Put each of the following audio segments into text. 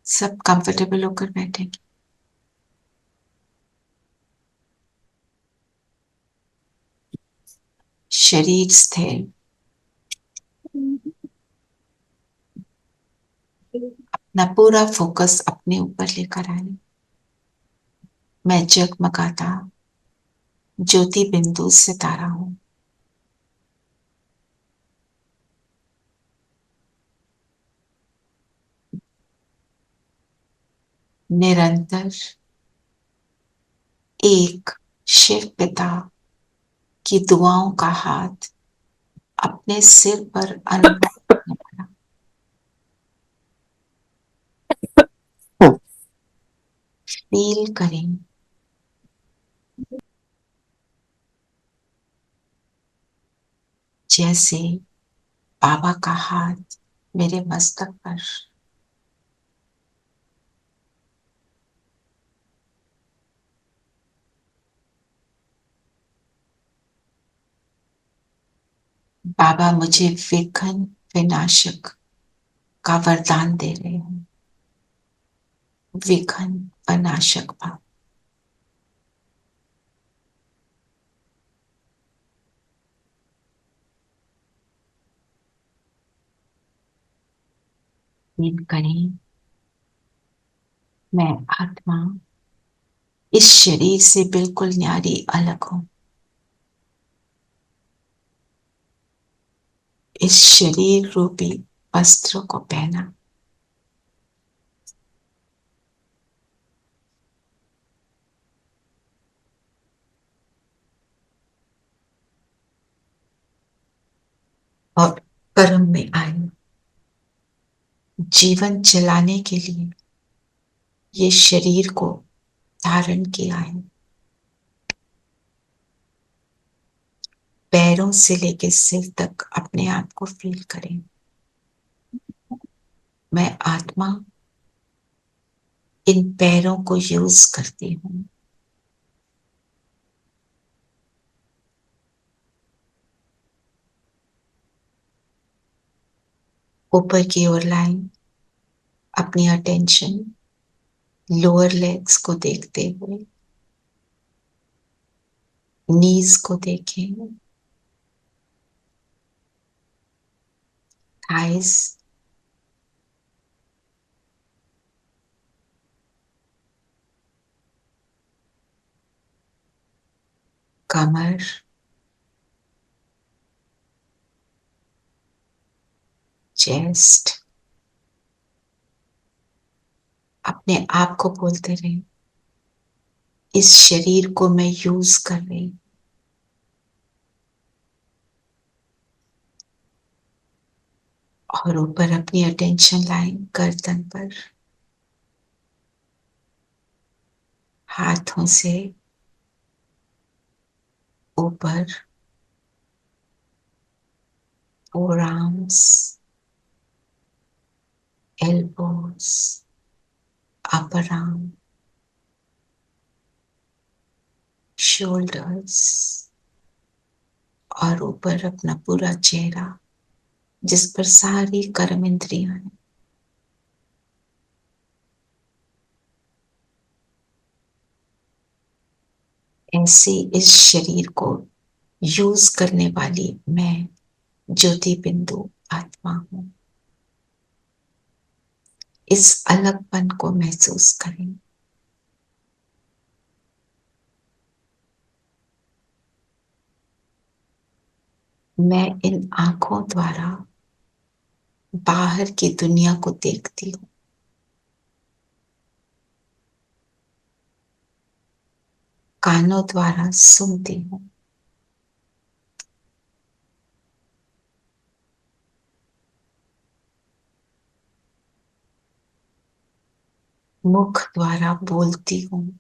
सब कंफर्टेबल होकर बैठेंगे। शरीर स्थिर, अपना पूरा फोकस अपने ऊपर लेकर आए। मैं जगमगाता ज्योति बिंदु सितारा हूं। निरंतर एक शिव पिता की दुआओं का हाथ अपने सिर पर अनुभव करने वाला। फील करें जैसे बाबा का हाथ मेरे मस्तक पर, बाबा मुझे विघ्न विनाशक का वरदान दे रहे हैं। विघ्न विनाशक बाबा। फील करें मैं आत्मा इस शरीर से बिल्कुल न्यारी अलग हूं। इस शरीर रूपी वस्त्र को पहना, और कर्म में आए, जीवन चलाने के लिए ये शरीर को धारण किया है। पैरों से लेकर सिर तक अपने आप को फील करें। मैं आत्मा इन पैरों को यूज करती हूँ। ऊपर की ओर लाएं अपनी अटेंशन, लोअर लेग्स को देखते हुए नीज को देखें, थाइस, कमर, चेस्ट। अपने आप को बोलते रहें, इस शरीर को मैं यूज कर रही हूं। और ऊपर अपनी अटेंशन लाएं गर्दन पर, हाथों से ऊपर, four arms, elbows, upper arm, shoulders, और ऊपर अपना पूरा चेहरा जिस पर सारी कर्म इंद्रियां हैं। ऐसे इस शरीर को यूज करने वाली मैं ज्योति बिंदु आत्मा हूं। इस अलगपन को महसूस करें। मैं इन आंखों द्वारा बाहर की दुनिया को देखती हूँ। कानों द्वारा सुनती हूँ। मुख द्वारा बोलती हूँ।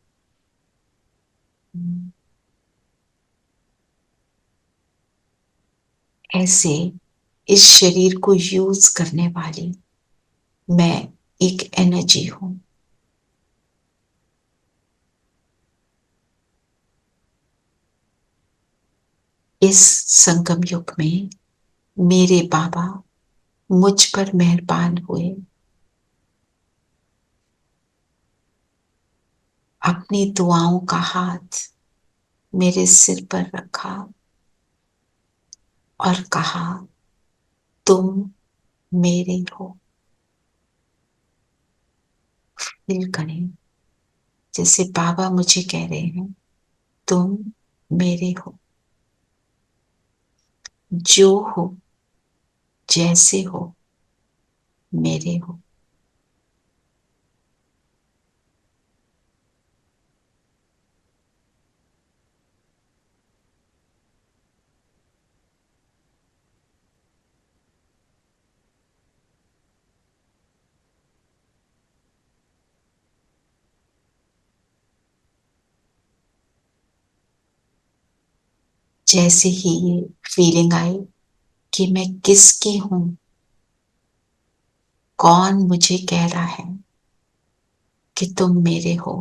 ऐसे इस शरीर को यूज करने वाली मैं एक एनर्जी हूं। इस संगम युग में मेरे बाबा मुझ पर मेहरबान हुए। अपनी दुआओं का हाथ मेरे सिर पर रखा और कहा, तुम मेरे हो। फील करें जैसे बाबा मुझे कह रहे हैं, तुम मेरे हो, जो हो, जैसे हो, मेरे हो। जैसे ही ये फीलिंग आई कि मैं किसकी हूं, कौन मुझे कह रहा है कि तुम मेरे हो,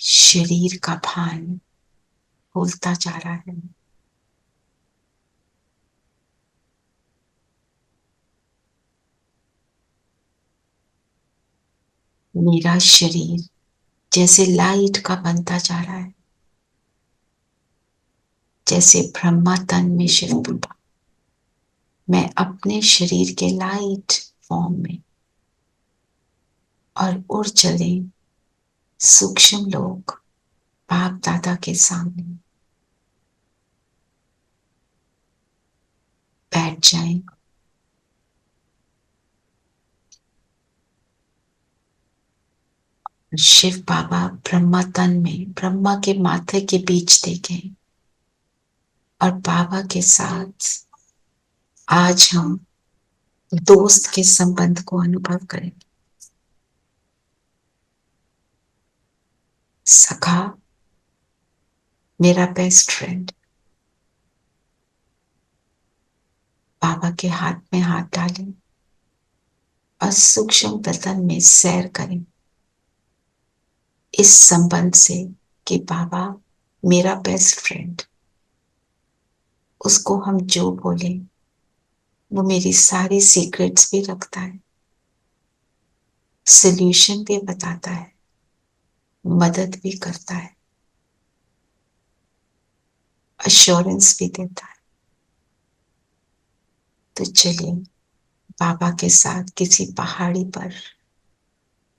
शरीर का भान भूलता जा रहा है। मेरा शरीर जैसे लाइट का बनता जा रहा है, जैसे ब्रह्मा तन में शिव बाबा। मैं अपने शरीर के लाइट फॉर्म में और उड़ चले सूक्ष्म लोग बाप दादा के सामने बैठ जाएं। शिव बाबा ब्रह्मा तन में ब्रह्मा के माथे के बीच देखें और बाबा के साथ आज हम दोस्त के संबंध को अनुभव करेंगे। सखा, मेरा बेस्ट फ्रेंड। बाबा के हाथ में हाथ डालें और सूक्ष्म बदन में सैर करें इस संबंध से कि बाबा मेरा बेस्ट फ्रेंड। उसको हम जो बोले वो मेरी सारी सीक्रेट्स भी रखता है, सॉल्यूशन भी बताता है, मदद भी करता है, अश्योरेंस भी देता है। तो चलिए बाबा के साथ किसी पहाड़ी पर,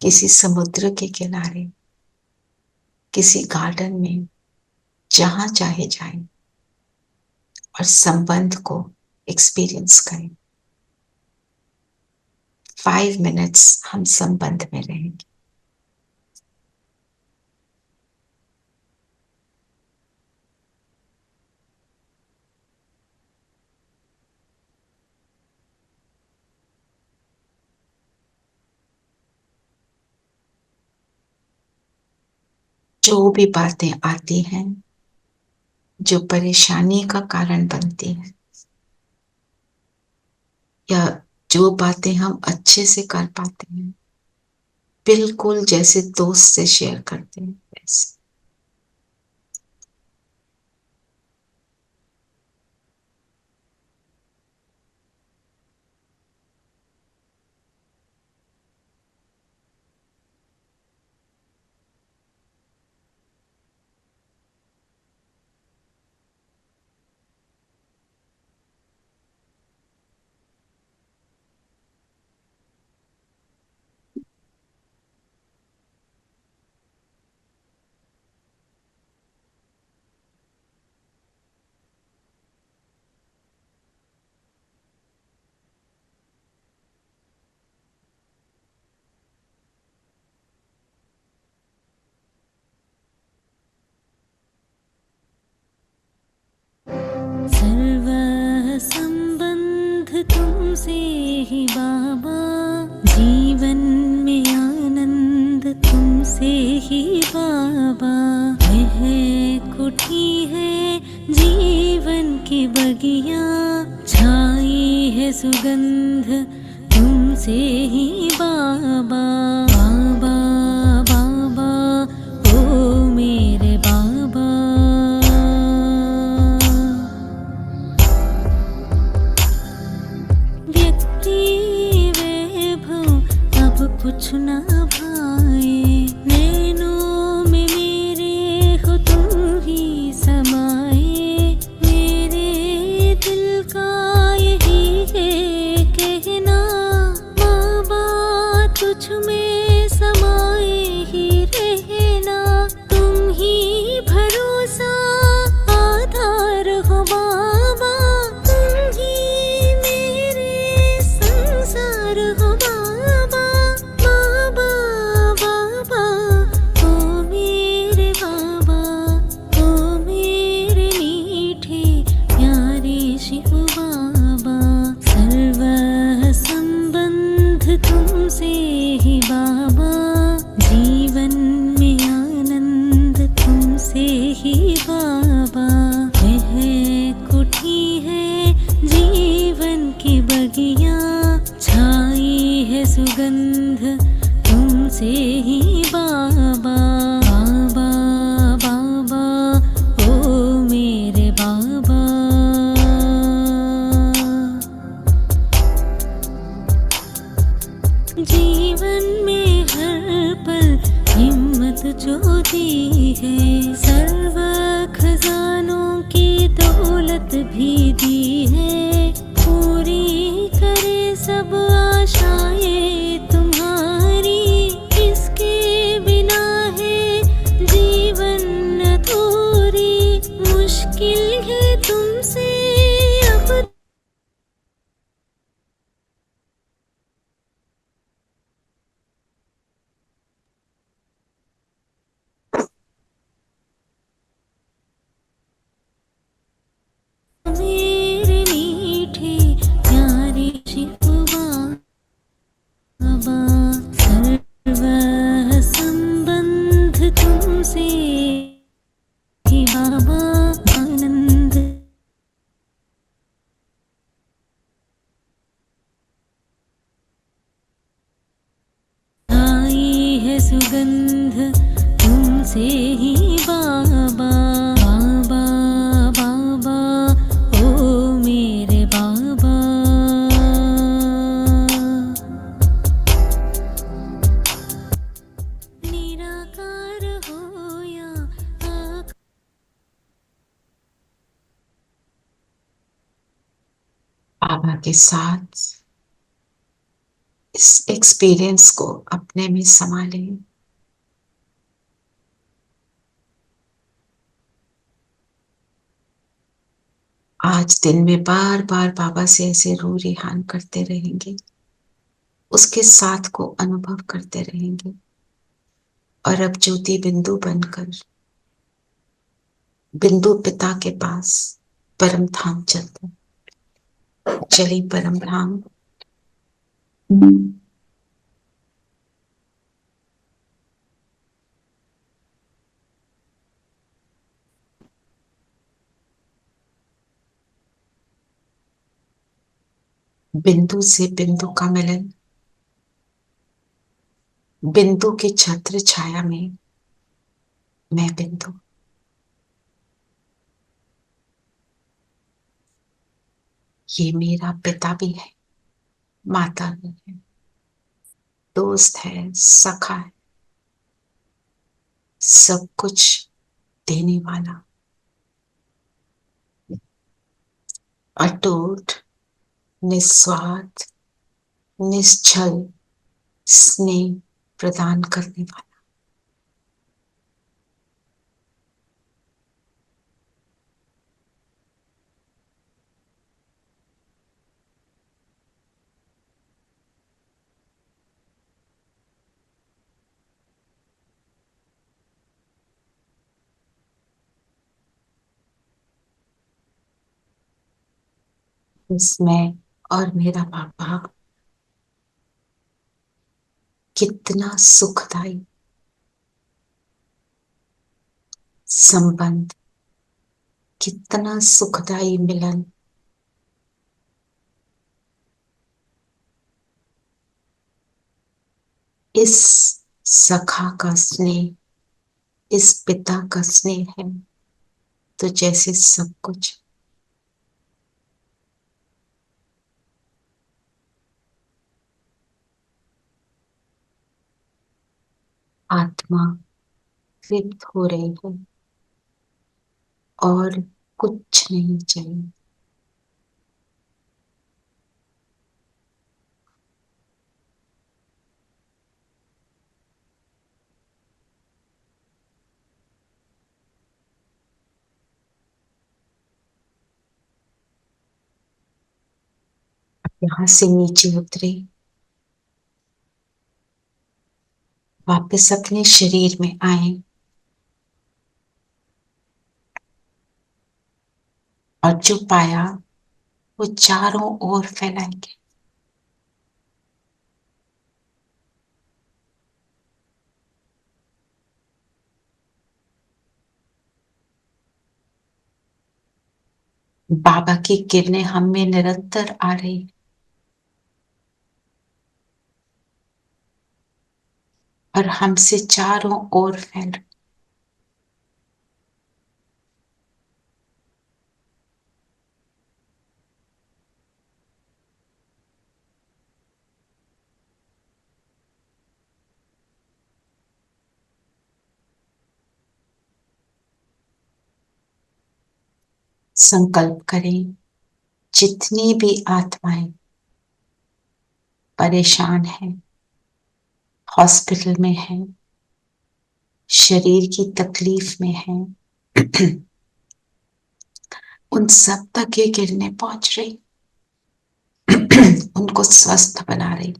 किसी समुद्र के किनारे, किसी गार्डन में, जहां चाहे जाएं और संबंध को एक्सपीरियंस करें। 5 मिनट्स हम संबंध में रहेंगे। जो भी बातें आती हैं, जो परेशानी का कारण बनती है, या जो बातें हम अच्छे से कर पाते हैं, बिल्कुल जैसे दोस्त से शेयर करते हैं वैसे। सर्व संबंध तुमसे ही बाबा, जीवन में आनंद तुमसे ही बाबा। यह कुटी है जीवन की बगिया, छाई है सुगंध तुमसे ही बाबा। बाबा बाबा ओ मेरे बाबा। व्यक्ति वैभव अब कुछ ना भावे, तुझ में समाए ही रहना, तुम ही भरोसा आधार हो बाबा, तुम ही मेरे संसार हो बाबा। बाबा बाबा ओ मेरे बाबा, ओ मेरे मीठे प्यारे शिव बाबा। सर्व संबंध तुमसे ही बाबा, जीवन में आनंद तुमसे ही बाबा। यह कुठी है जीवन की बगिया, छाई है सुगंध तुमसे ही बाबा। बाबा बाबा ओ मेरे बाबा। जीवन में हर पल हिम्मत जो दी है, सर्व खजानों की दौलत भी दी है, पूरी करे सब आशाएं तुम्हारी। इसके बिना है जीवन अधूरी, मुश्किल है तुमसे अब मेरे मीठे प्यारे शिव बाबा। सर्व संबंध तुमसे ही बाबा, आनंद आई है सुगंध तुमसे ही बाबा। बाबा बाबा ओ मेरे बाबा। निराकार हो या आकार, बाबा के साथ इस एक्सपीरियंस को अपने में समा लें। आज दिन में बार बार बाबा से ऐसे रू रिहान करते रहेंगे, उसके साथ को अनुभव करते रहेंगे। और अब ज्योति बिंदु बनकर बिंदु पिता के पास परम धाम चलते। चली परम धाम। बिंदु से बिंदु का मिलन, बिंदु की छत्र छाया में मैं बिंदु। ये मेरा पिता भी है, माता भी है, दोस्त है, सखा है, सब कुछ देने वाला, अटूट, निस्वार्थ, निश्चल स्नेह प्रदान करने वाला। इसमें और मेरा पापा कितना सुखदाई संबंध, कितना सुखदाई मिलन। इस सखा का स्नेह, इस पिता का स्नेह है तो जैसे सब कुछ आत्मा तृप्त हो रही है और कुछ नहीं चाहिए। यहां से नीचे उतरे, वापस अपने शरीर में आए और जो पाया वो चारों ओर फैलाएंगे। बाबा की किरणें हम में निरंतर आ रही, और हमसे चारों ओर फैल रही। संकल्प करें, जितनी भी आत्माएं परेशान हैं, हॉस्पिटल में हैं, शरीर की तकलीफ में हैं, उन सब तक ये किरणें पहुंच रही, उनको स्वस्थ बना रही।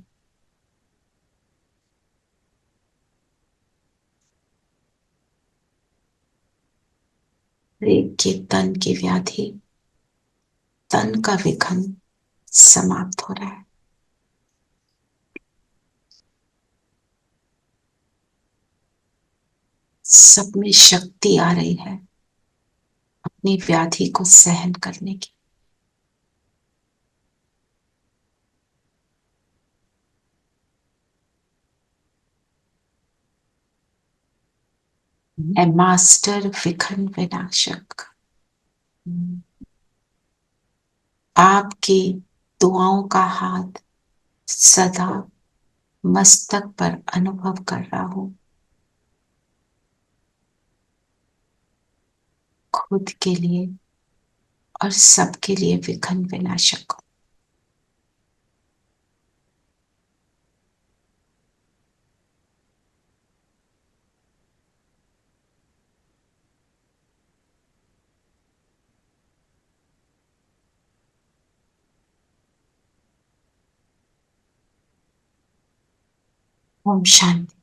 एक के तन की व्याधि, तन का विघन समाप्त हो रहा है। सब में शक्ति आ रही है अपनी व्याधि को सहन करने की। मैं मास्टर विघन विनाशक, आपकी दुआओं का हाथ सदा मस्तक पर अनुभव कर रहा हूं। खुद के लिए और सबके लिए विघन विनाशक हूं। ओम शांति।